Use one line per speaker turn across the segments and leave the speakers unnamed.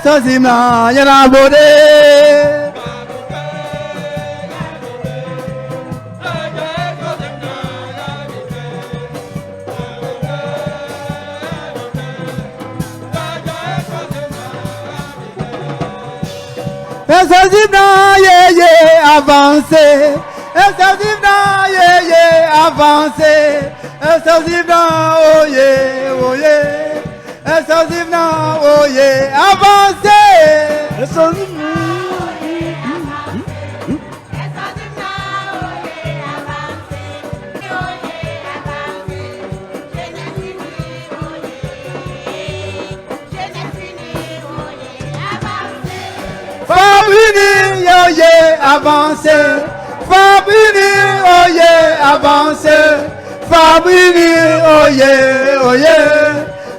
Sozimna Yarabode. Sozimna ye avancez. Sozimna ye avancez. Sozimna oye. Sozimna oye avancez. Sozimna. Fabrini oye avancez. Fabrini oye avancez. Fabrini oye.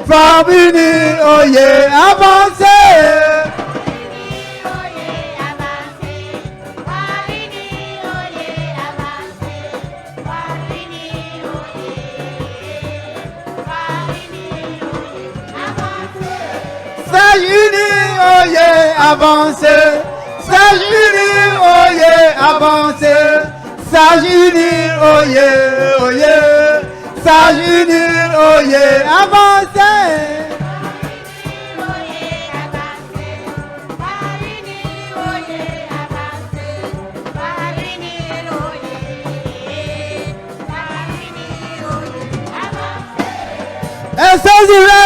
Fabrini oye avancez. Sagini oye avancez. Sagini oye avancez. Sagini oye. Sagini oye avancez. Sozimna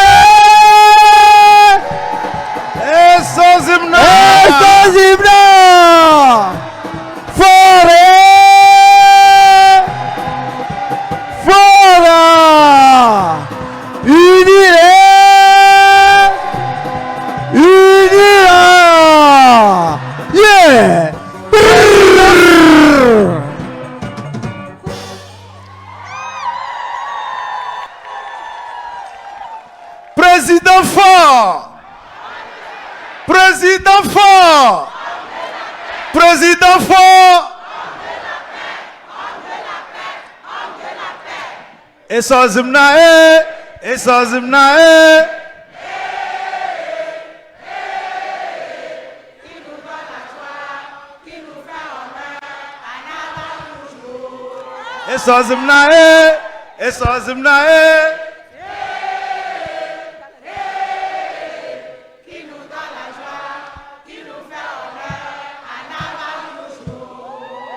Fora Unira Yeah.
Président fort. Président fort. Président fort. Et Sozimna et Sozimna et Sozimna et Sozimna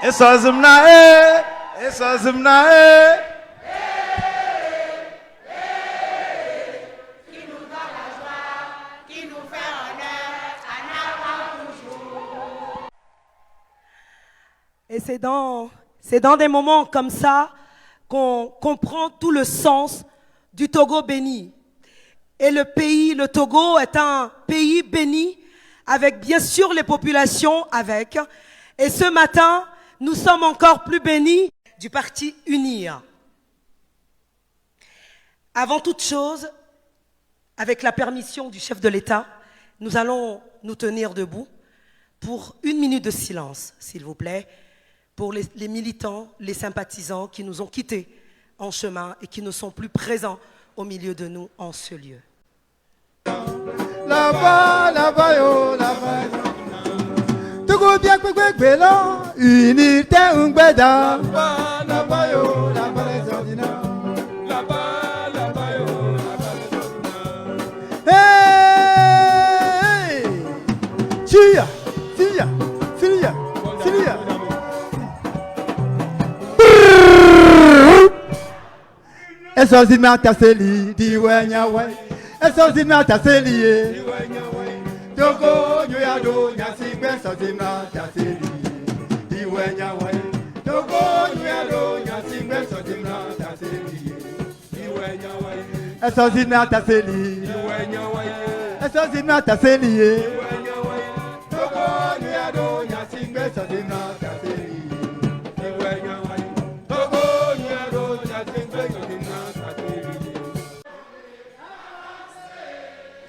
et Sozimna et Sozimna
Et c'est dans des moments comme ça qu'on comprend tout le sens du Togo béni. Et le Togo est un pays béni, avec bien sûr les populations avec. Et ce matin, nous sommes encore plus bénis du parti UNIR. Avant toute chose, avec la permission du chef de l'État, nous allons nous tenir debout pour 1 minute de silence, s'il vous plaît, pour les militants, les sympathisants qui nous ont quittés en chemin et qui ne sont plus présents au milieu de nous en ce lieu.
Là-bas, là-bas, yo, là-bas. Togo bien quick belon, unité ungbeda. Là-bas, là-bas, yo, là-bas, les ordinaires. Là-bas, là-bas, yo, là-bas, les ordinaires. Hey! Chia! Sozimna taseli di wenya we. Sozimna taseli di wenya we. Togo nyado nyasigbe Sozimna taseli di wenya we. Togo nyado nyasigbe Sozimna taseli di wenya we. Sozimna taseli di wenya we. Sozimna taseli di wenya we. Togo nyado nyasigbe Sozimna taseli di wenya we. Togo nyado nyasigbe Sozimna.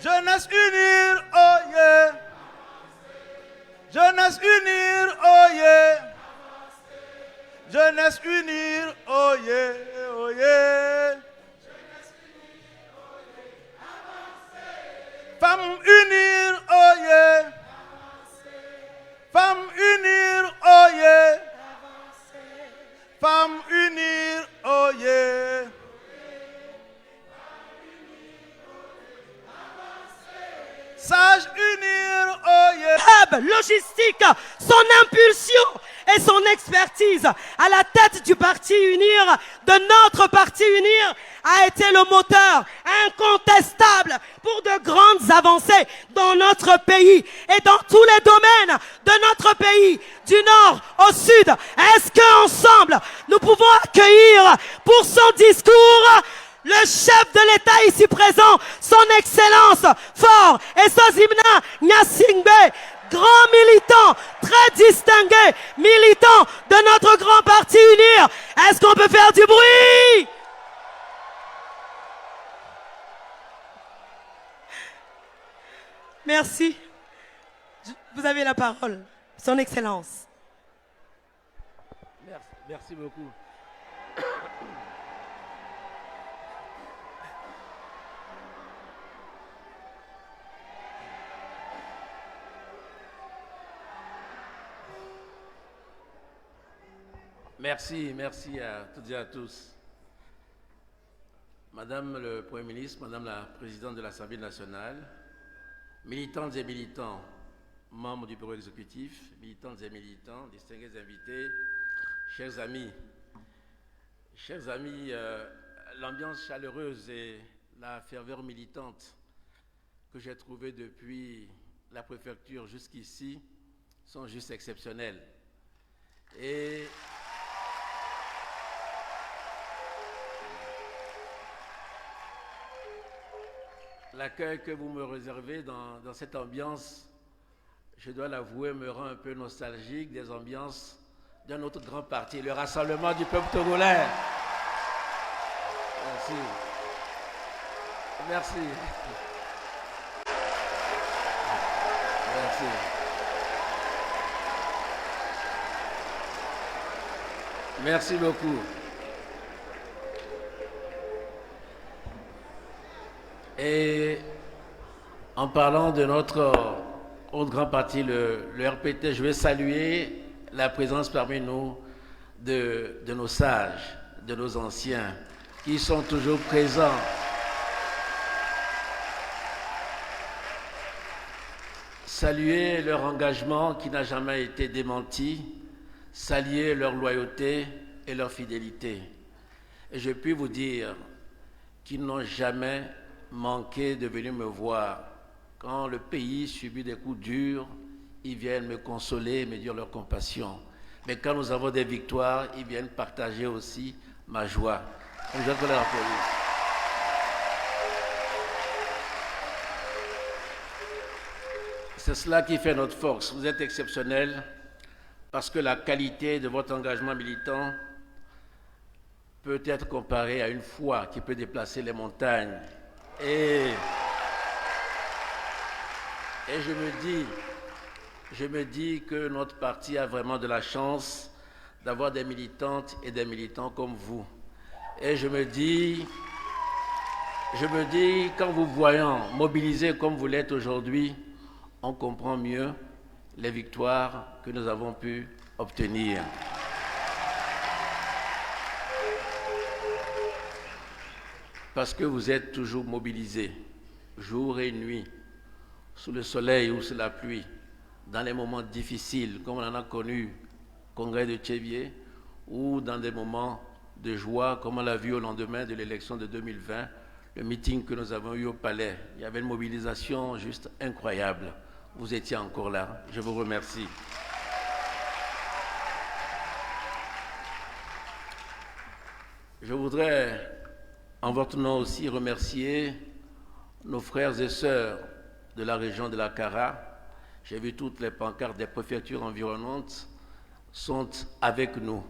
Jeunesse unir, oh yeah. Jeunesse unir, oh yeah. Jeunesse unir, oh yeah, oh yeah. Femmes unir, oh yeah. sages unir, oh yeah.
hub logistique, son impulsion et son expertise à la tête du Parti Unir, de notre Parti Unir, a été le moteur incontestable pour de grandes avancées dans notre pays et dans tous les domaines de notre pays, du nord au sud. Est-ce qu'ensemble, nous pouvons accueillir pour son discours le chef de l'État ici présent, son Excellence Fort Esozimna Gnassingbé, grand militant, très distingué, militant de notre grand parti Unir. Est-ce qu'on peut faire du bruit? Merci. Vous avez la parole, son Excellence.
Merci beaucoup. Merci à toutes et à tous. Madame le Premier ministre, Madame la Présidente de l'Assemblée nationale, militantes et militants, membres du bureau exécutif, militantes et militants, distingués invités, chers amis, l'ambiance chaleureuse et la ferveur militante que j'ai trouvée depuis la préfecture jusqu'ici sont juste exceptionnelles. Et l'accueil que vous me réservez dans cette ambiance, je dois l'avouer, me rend un peu nostalgique des ambiances d'un autre grand parti, le Rassemblement du peuple togolais. Merci. Merci beaucoup. Et en parlant de notre autre grand parti, le RPT, je vais saluer la présence parmi nous de nos sages, de nos anciens, qui sont toujours présents. Saluer leur engagement qui n'a jamais été démenti, saluer leur loyauté et leur fidélité. Et je puis vous dire qu'ils n'ont jamais manqué de venir me voir. Quand le pays subit des coups durs, ils viennent me consoler, me dire leur compassion. Mais quand nous avons des victoires, ils viennent partager aussi ma joie. Donc, je vais la police. C'est cela qui fait notre force. Vous êtes exceptionnels parce que la qualité de votre engagement militant peut être comparée à une foi qui peut déplacer les montagnes. Et je me dis que notre parti a vraiment de la chance d'avoir des militantes et des militants comme vous. Et je me dis, qu'en vous voyant mobilisés comme vous l'êtes aujourd'hui, on comprend mieux les victoires que nous avons pu obtenir. Parce que vous êtes toujours mobilisés, jour et nuit, sous le soleil ou sous la pluie, dans les moments difficiles, comme on en a connu au congrès de Tchévier, ou dans des moments de joie, comme on l'a vu au lendemain de l'élection de 2020, le meeting que nous avons eu au Palais. Il y avait une mobilisation juste incroyable. Vous étiez encore là. Je vous remercie. Je voudrais, en votre nom aussi, remercier nos frères et sœurs de la région de la Kara. J'ai vu toutes les pancartes des préfectures environnantes sont avec nous.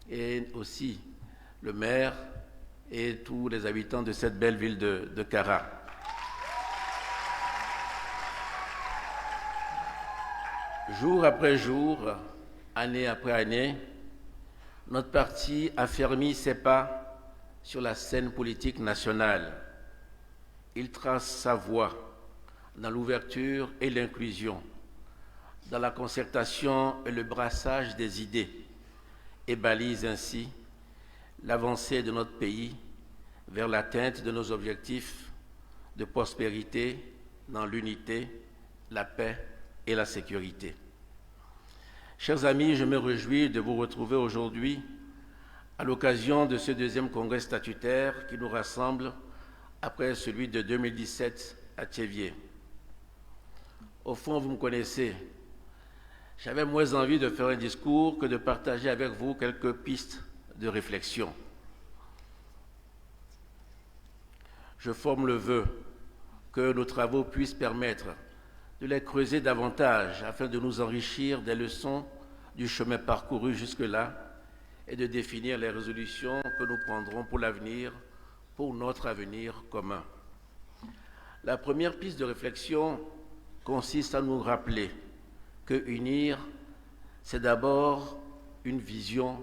Et aussi le maire et tous les habitants de cette belle ville de Kara. Jour après jour, année après année, notre parti a fermi ses pas sur la scène politique nationale. Il trace sa voie dans l'ouverture et l'inclusion, dans la concertation et le brassage des idées, et balise ainsi l'avancée de notre pays vers l'atteinte de nos objectifs de prospérité, dans l'unité, la paix et la sécurité. Chers amis, je me réjouis de vous retrouver aujourd'hui à l'occasion de ce deuxième congrès statutaire qui nous rassemble après celui de 2017 à Thiéviers. Au fond, vous me connaissez. J'avais moins envie de faire un discours que de partager avec vous quelques pistes de réflexion. Je forme le vœu que nos travaux puissent permettre de les creuser davantage afin de nous enrichir des leçons du chemin parcouru jusque-là et de définir les résolutions que nous prendrons pour l'avenir, pour notre avenir commun. La première piste de réflexion consiste à nous rappeler que unir, c'est d'abord une vision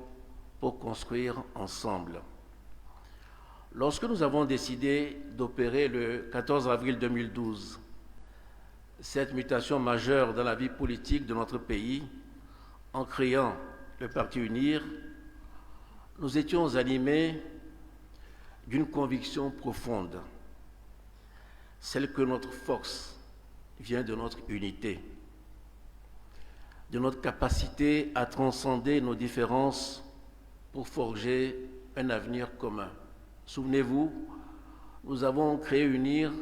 pour construire ensemble. Lorsque nous avons décidé d'opérer le 14 avril 2012 cette mutation majeure dans la vie politique de notre pays, en créant le Parti UNIR, nous étions animés d'une conviction profonde, celle que notre force vient de notre unité, de notre capacité à transcender nos différences pour forger un avenir commun. Souvenez-vous, nous avons créé UNIR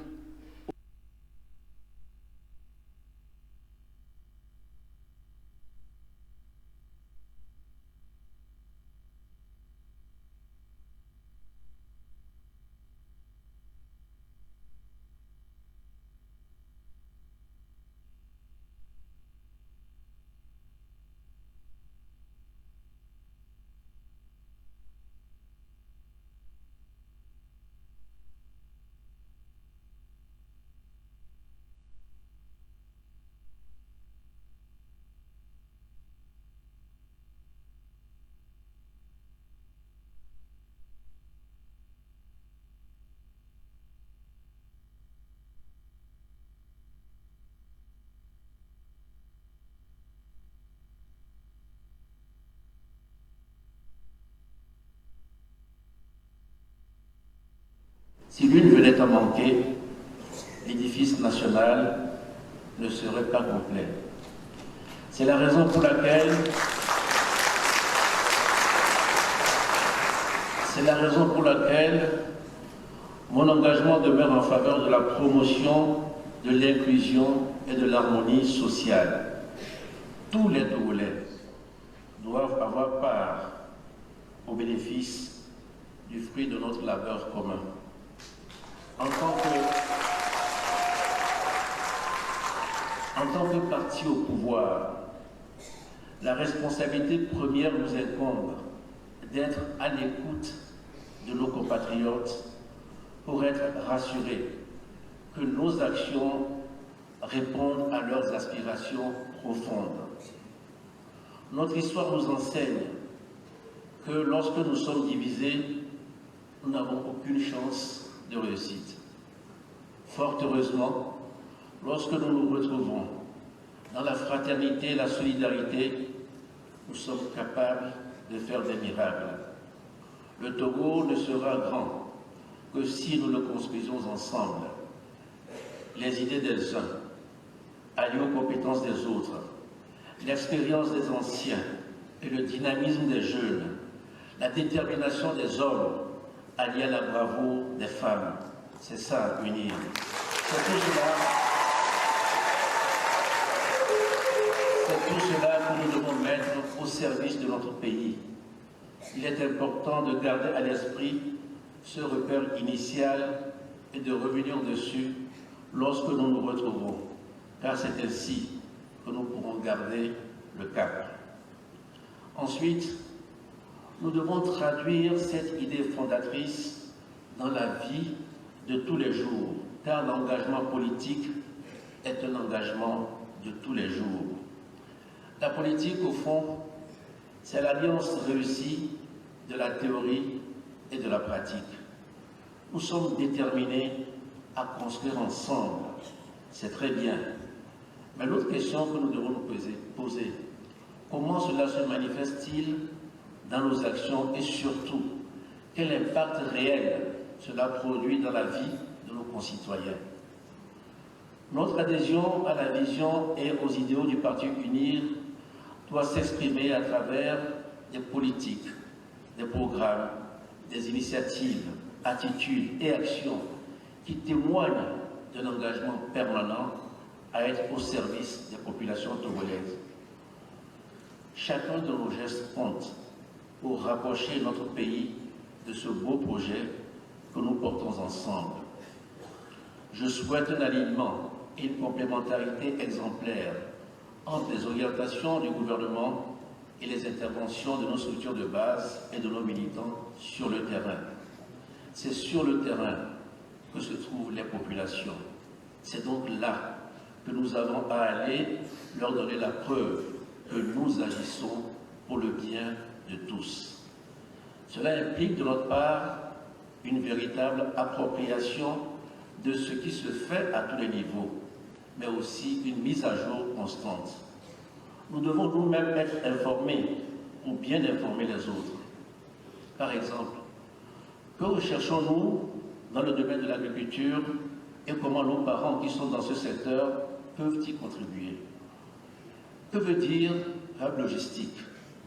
Si l'une venait à manquer, l'édifice national ne serait pas complet. C'est la raison pour laquelle mon engagement demeure en faveur de la promotion de l'inclusion et de l'harmonie sociale. Tous les Togolais doivent avoir part au bénéfice du fruit de notre labeur commun. En tant que parti au pouvoir, la responsabilité première nous incombe d'être à l'écoute de nos compatriotes pour être rassurés que nos actions répondent à leurs aspirations profondes. Notre histoire nous enseigne que lorsque nous sommes divisés, nous n'avons aucune chance de réussite. Fort heureusement, lorsque nous nous retrouvons dans la fraternité et la solidarité, nous sommes capables de faire des miracles. Le Togo ne sera grand que si nous le construisons ensemble. Les idées des uns, alliées aux compétences des autres, l'expérience des anciens et le dynamisme des jeunes, la détermination des hommes, alliés à la bravoure des femmes. C'est ça, unir. C'est tout cela que nous devons mettre au service de notre pays. Il est important de garder à l'esprit ce repère initial et de revenir dessus lorsque nous nous retrouvons, car c'est ainsi que nous pourrons garder le cap. Ensuite, nous devons traduire cette idée fondatrice dans la vie de tous les jours, car l'engagement politique est un engagement de tous les jours. La politique, au fond, c'est l'alliance réussie de la théorie et de la pratique. Nous sommes déterminés à construire ensemble, c'est très bien. Mais l'autre question que nous devons nous poser, comment cela se manifeste-t-il dans nos actions et surtout, quel impact réel cela produit dans la vie de nos concitoyens? Notre adhésion à la vision et aux idéaux du Parti UNIR doit s'exprimer à travers des politiques, des programmes, des initiatives, attitudes et actions qui témoignent d'un engagement permanent à être au service des populations togolaises. Chacun de nos gestes compte pour rapprocher notre pays de ce beau projet que nous portons ensemble. Je souhaite un alignement et une complémentarité exemplaire entre les orientations du gouvernement et les interventions de nos structures de base et de nos militants sur le terrain. C'est sur le terrain que se trouvent les populations. C'est donc là que nous avons à aller leur donner la preuve que nous agissons pour le bien de tous. Cela implique de notre part une véritable appropriation de ce qui se fait à tous les niveaux, mais aussi une mise à jour constante. Nous devons nous-mêmes être informés pour bien informer les autres. Par exemple, que recherchons-nous dans le domaine de l'agriculture et comment nos parents qui sont dans ce secteur peuvent y contribuer? Que veut dire hub logistique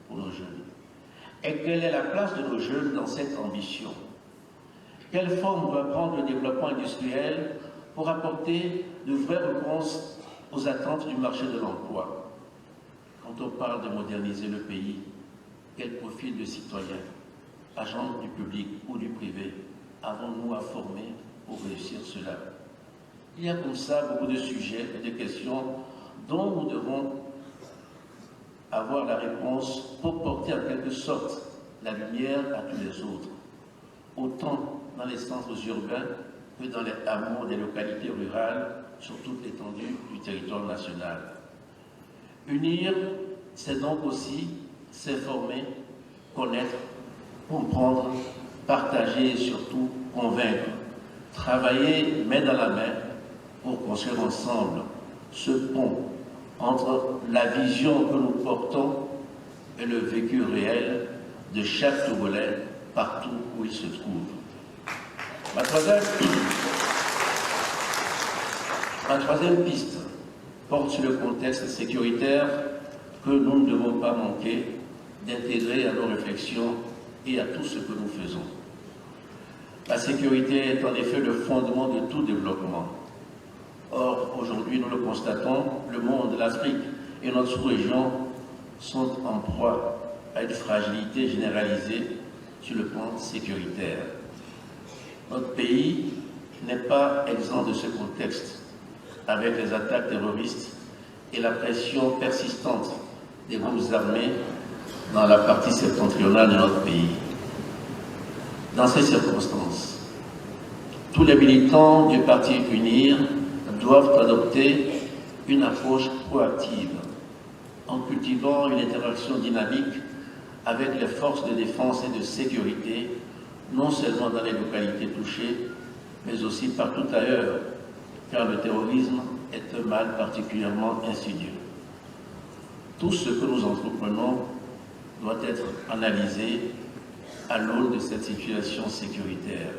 pour nos jeunes? Et quelle est la place de nos jeunes dans cette ambition? Quelle forme doit prendre le développement industriel pour apporter de vraies réponses aux attentes du marché de l'emploi? Quand on parle de moderniser le pays, quel profil de citoyens, agents du public ou du privé, avons-nous à former pour réussir cela? Il y a comme ça beaucoup de sujets et de questions dont nous devons avoir la réponse pour porter en quelque sorte la lumière à tous les autres, autant dans les centres urbains que dans les hameaux des localités rurales sur toute l'étendue du territoire national. Unir, c'est donc aussi s'informer, connaître, comprendre, partager et surtout convaincre, travailler main dans la main pour construire ensemble ce pont entre la vision que nous portons et le vécu réel de chaque Togolais partout où il se trouve. Ma troisième piste porte sur le contexte sécuritaire que nous ne devons pas manquer d'intégrer à nos réflexions et à tout ce que nous faisons. La sécurité est en effet le fondement de tout développement. Or, aujourd'hui, nous le constatons, le monde, l'Afrique et notre sous-région sont en proie à une fragilité généralisée sur le plan sécuritaire. Notre pays n'est pas exempt de ce contexte, avec les attaques terroristes et la pression persistante des groupes armés dans la partie septentrionale de notre pays. Dans ces circonstances, tous les militants du Parti UNIR doivent adopter une approche proactive en cultivant une interaction dynamique avec les forces de défense et de sécurité, non seulement dans les localités touchées, mais aussi partout ailleurs, car le terrorisme est un mal particulièrement insidieux. Tout ce que nous entreprenons doit être analysé à l'aune de cette situation sécuritaire.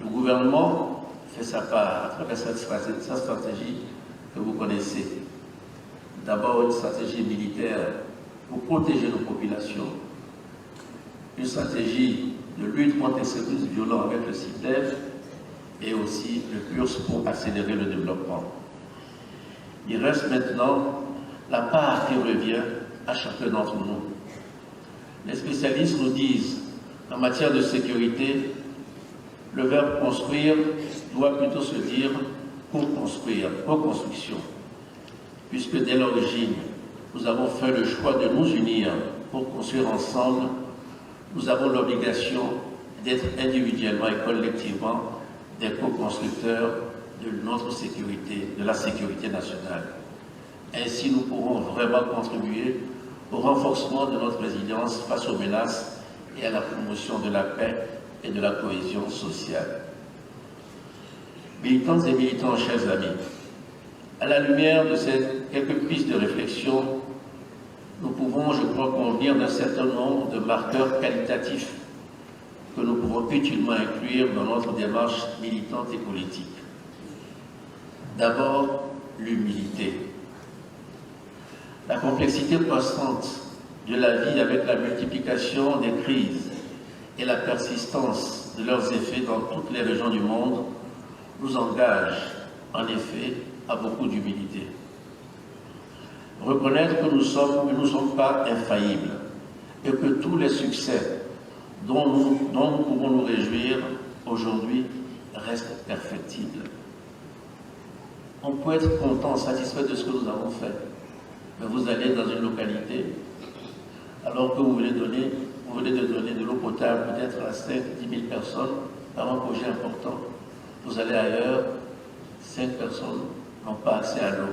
Le gouvernement fait sa part à travers sa stratégie que vous connaissez. D'abord, une stratégie militaire pour protéger nos populations, une stratégie de lutte contre les services violents avec le CITEF et aussi le PURS pour accélérer le développement. Il reste maintenant la part qui revient à chacun d'entre nous. Les spécialistes nous disent, en matière de sécurité, le verbe construire doit plutôt se dire co-construire, co-construction, puisque dès l'origine, nous avons fait le choix de nous unir pour construire ensemble, nous avons l'obligation d'être individuellement et collectivement des co-constructeurs de notre sécurité, de la sécurité nationale. Ainsi, nous pourrons vraiment contribuer au renforcement de notre résilience face aux menaces et à la promotion de la paix et de la cohésion sociale. Militantes et militants, chers amis, à la lumière de ces quelques pistes de réflexion, nous pouvons, je crois, convenir d'un certain nombre de marqueurs qualitatifs que nous pouvons utilement inclure dans notre démarche militante et politique. D'abord, l'humilité. La complexité croissante de la vie avec la multiplication des crises et la persistance de leurs effets dans toutes les régions du monde nous engage en effet à beaucoup d'humilité. Reconnaître que nous ne sommes pas infaillibles et que tous les succès dont nous pouvons nous réjouir aujourd'hui restent perfectibles. On peut être content, satisfait de ce que nous avons fait, mais vous allez dans une localité, alors que vous venez de donner de l'eau potable peut-être à 5 000 10 000 personnes par un projet important. Vous allez ailleurs, 5 personnes n'ont pas accès à l'eau.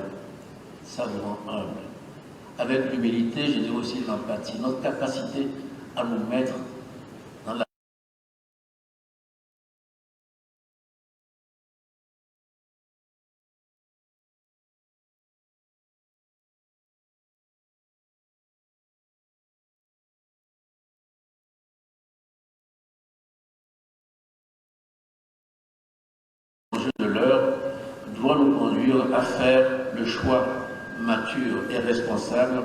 Ça vous rend humble. Avec l'humilité, je dis aussi l'empathie, notre capacité à nous mettre dans la de l'heure doit nous conduire à faire le choix mature et responsable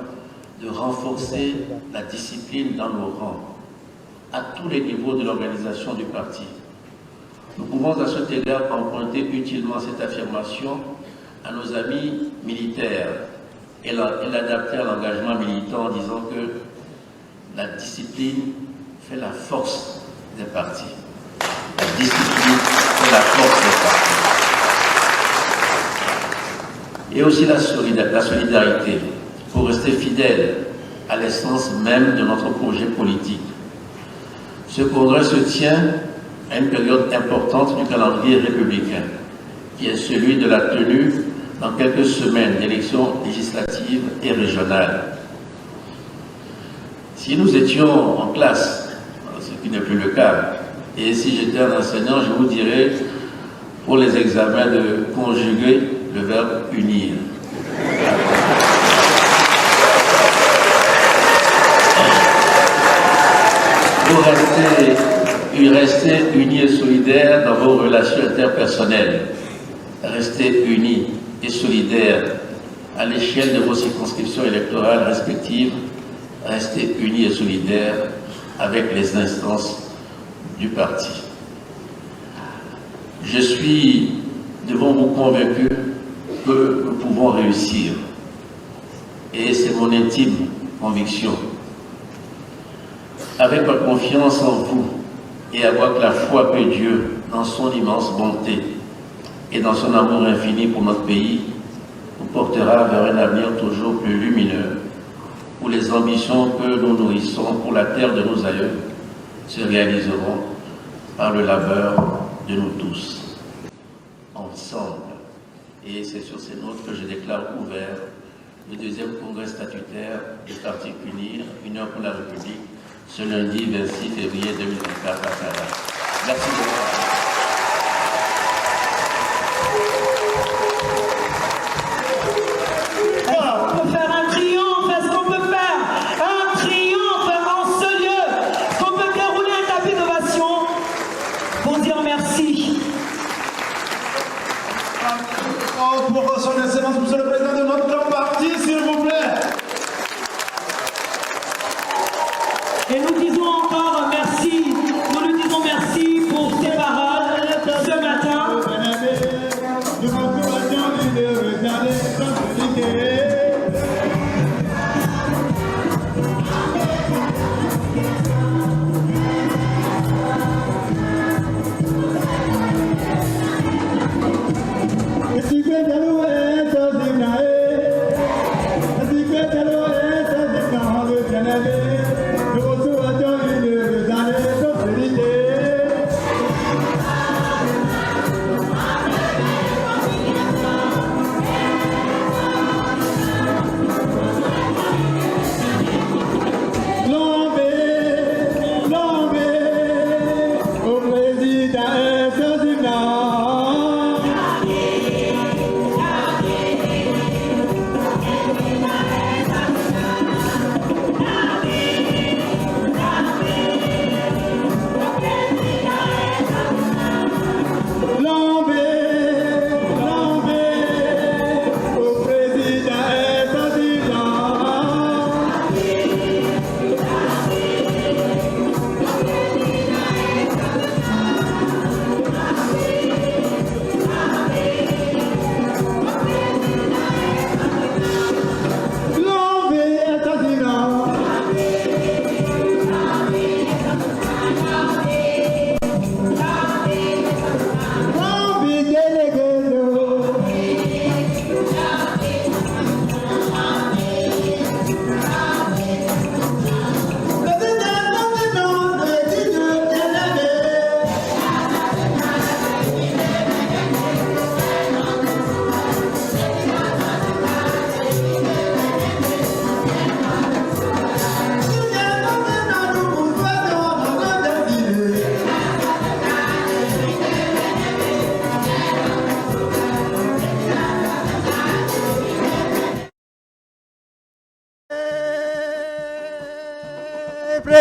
de renforcer la discipline dans nos rangs, à tous les niveaux de l'organisation du parti. Nous pouvons à cet égard emprunter utilement cette affirmation à nos amis militaires et l'adapter à l'engagement militant en disant que la discipline fait la force des partis. La discipline fait la force des partis. Et aussi la solidarité, pour rester fidèle à l'essence même de notre projet politique. Ce congrès se tient à une période importante du calendrier républicain, qui est celui de la tenue dans quelques semaines d'élections législatives et régionales. Si nous étions en classe, ce qui n'est plus le cas, et si j'étais un enseignant, je vous dirais, pour les examens, de conjuguer le verbe unir. Vous restez unis et solidaires dans vos relations interpersonnelles. Restez unis et solidaires à l'échelle de vos circonscriptions électorales respectives. Restez unis et solidaires avec les instances du parti. Je suis devant vous convaincu que nous pouvons réussir. Et c'est mon intime conviction. Avec ma confiance en vous et avec la foi que Dieu, dans son immense bonté et dans son amour infini pour notre pays, nous portera vers un avenir toujours plus lumineux, où les ambitions que nous nourrissons pour la terre de nos aïeux se réaliseront par le labeur de nous tous, ensemble. Et c'est sur ces notes que je déclare ouvert le deuxième congrès statutaire du Parti UNIR, Union pour la République, ce lundi 26 février 2024 à Paris. Merci beaucoup.
Pour son excellence, monsieur le président de notre parti, s'il vous plaît.
Et nous disons encore merci, nous lui disons merci pour ces paroles ce matin.
Así que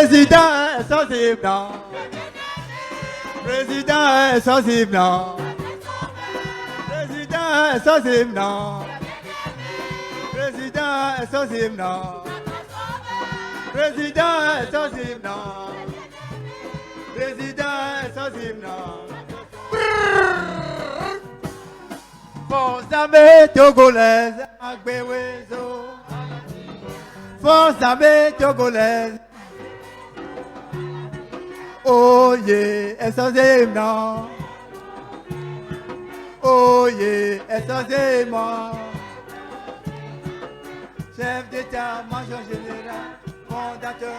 Président est sensible. Président est sensible. Président est sensible. Président est sensible. Président est sensible. Président est sensible. Force armée togolaise, Agbewezo. Force armée togolaise. Oh yeah, essentiellement. Oh yeah, essentiellement. Chef d'état-major général, fondateur.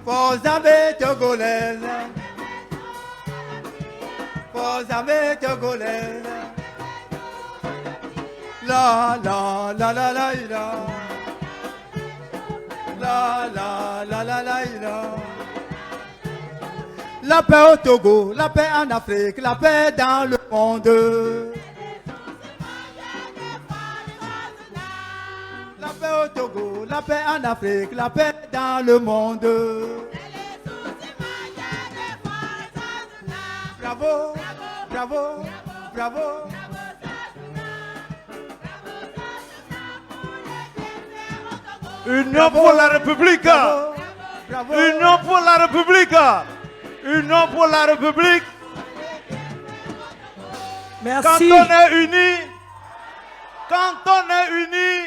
Force armée togolaise. Force armée togolaise. La la la la la la. La la la la la la. La paix au Togo, la paix en Afrique, la paix dans le monde. La paix au Togo, la paix en Afrique, la paix dans le monde. Bravo, bravo, bravo.
Union pour la République.
Bravo, bravo.
Union pour la République. Union pour la République. Quand
Merci.
on est unis, quand on est unis,